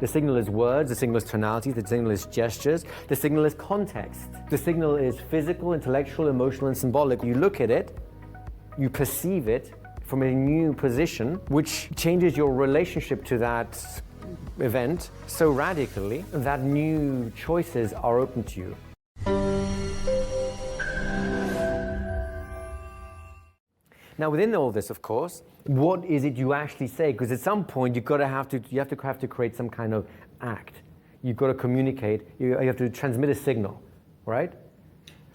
The signal is words, the signal is tonality, the signal is gestures, the signal is context. The signal is physical, intellectual, emotional, and symbolic. You look at it, you perceive it from a new position, which changes your relationship to that event so radically that new choices are open to you. Now, within all this, of course, what is it you actually say? Because at some point, you have to create some kind of act. You've got to communicate. You have to transmit a signal, right?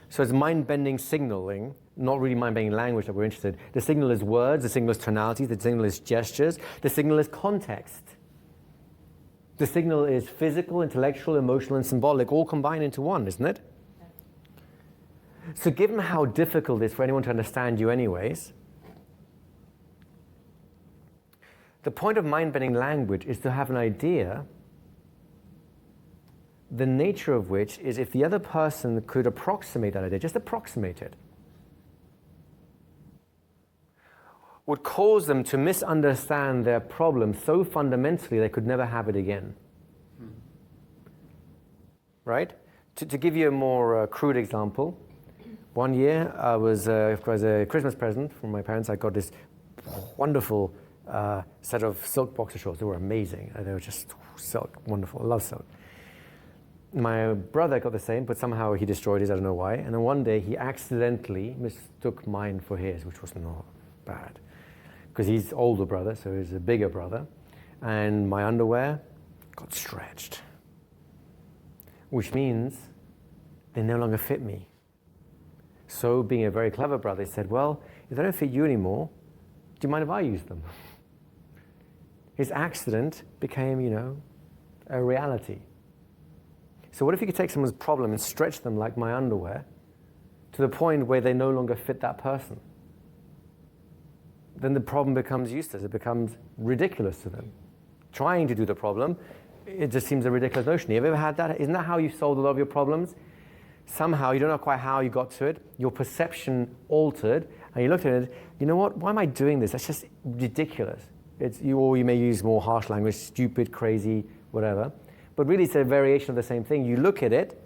So it's mind-bending signaling, not really mind-bending language that we're interested. The signal is words. The signal is tonality. The signal is gestures. The signal is context. The signal is physical, intellectual, emotional, and symbolic, all combined into one, isn't it? So given how difficult it is for anyone to understand you anyways, the point of mind-bending language is to have an idea, the nature of which is if the other person could approximate that idea, just approximate it, would cause them to misunderstand their problem so fundamentally they could never have it again. Right? To give you a more crude example, one year I was, as a Christmas present from my parents, I got this wonderful set of silk boxer shorts. They were amazing. They were just silk, wonderful. I love silk. My brother got the same, but somehow he destroyed his, I don't know why. And then one day he accidentally mistook mine for his, which was not bad. Because he's older brother, so he's a bigger brother. And my underwear got stretched, which means they no longer fit me. So being a very clever brother, he said, well, if they don't fit you anymore, do you mind if I use them? His accident became, a reality. So what if you could take someone's problem and stretch them like my underwear to the point where they no longer fit that person? Then the problem becomes useless. It becomes ridiculous to them. Trying to do the problem, it just seems a ridiculous notion. Have you ever had that? Isn't that how you solved a lot of your problems? Somehow, you don't know quite how you got to it, your perception altered, and you looked at it, you know what, why am I doing this? That's just ridiculous. Or you may use more harsh language, stupid, crazy, whatever. But really it's a variation of the same thing. You look at it,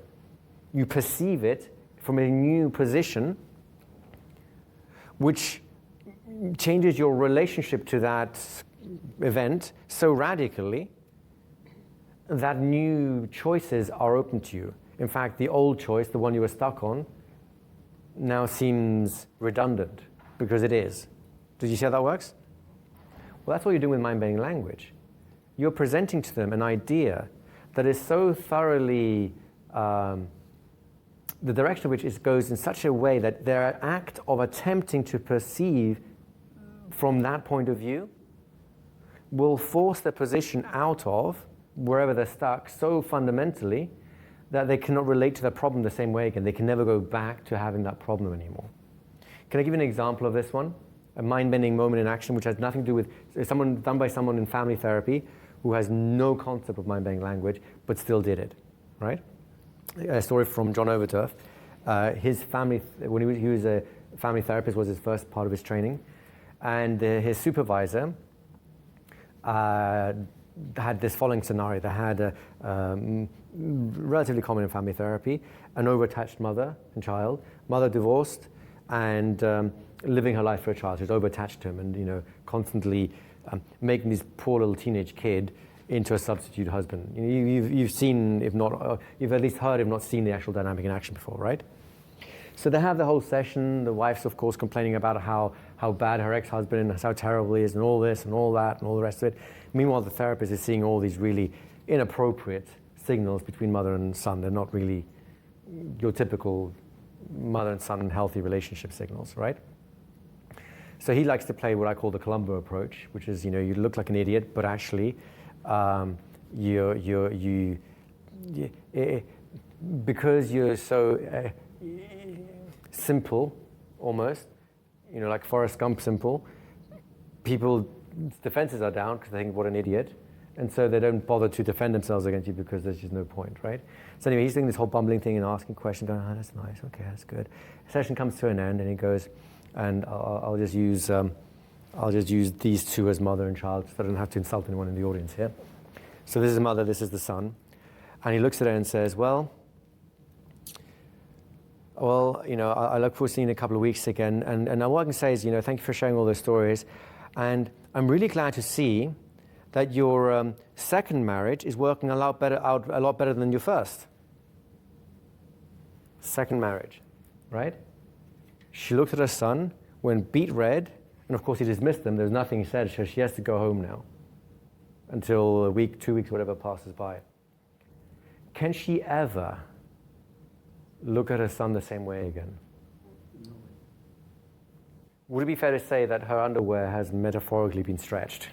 you perceive it from a new position, which changes your relationship to that event so radically that new choices are open to you. In fact, the old choice, the one you were stuck on, now seems redundant, because it is. Did you see how that works? Well, that's what you're doing with mind-bending language. You're presenting to them an idea that is so thoroughly, the direction of which goes in such a way that their act of attempting to perceive from that point of view will force their position out of wherever they're stuck so fundamentally that they cannot relate to their problem the same way again. They can never go back to having that problem anymore. Can I give you an example of this one? A mind-bending moment in action which has nothing to do with someone done by someone in family therapy who has no concept of mind-bending language but still did it, right? A story from John Overturf. His family, when he was a family therapist, was his first part of his training, and his supervisor had this following scenario. They had a relatively common in family therapy, an overattached mother and child, mother divorced, and living her life for a child. She was overattached to him and constantly making this poor little teenage kid into a substitute husband. You've seen, if not, you've at least heard, if not seen, the actual dynamic in action before, right? So they have the whole session. The wife's, of course, complaining about how bad her ex-husband is, how terrible he is, and all this and all that and all the rest of it. Meanwhile, the therapist is seeing all these really inappropriate signals between mother and son. They're not really your typical mother and son healthy relationship signals, right? So he likes to play what I call the Columbo approach, which is, you look like an idiot, but actually, because you're so simple, almost, like Forrest Gump simple, people's defenses are down because they think, what an idiot. And so they don't bother to defend themselves against you because there's just no point, right? So anyway, he's doing this whole bumbling thing and asking questions, going, oh, that's nice, okay, that's good. The session comes to an end and he goes, and I'll just use these two as mother and child so I don't have to insult anyone in the audience here. So this is the mother, this is the son. And he looks at her and says, well, I look forward to seeing you in a couple of weeks again. And all I can say is, thank you for sharing all those stories. And I'm really glad to see that your second marriage is working a lot better than your first. Second marriage, right? She looked at her son, went beet red, and of course he dismissed them. There's nothing he said, so she has to go home now until a week, 2 weeks, whatever passes by. Can she ever look at her son the same way again? No. Would it be fair to say that her underwear has metaphorically been stretched?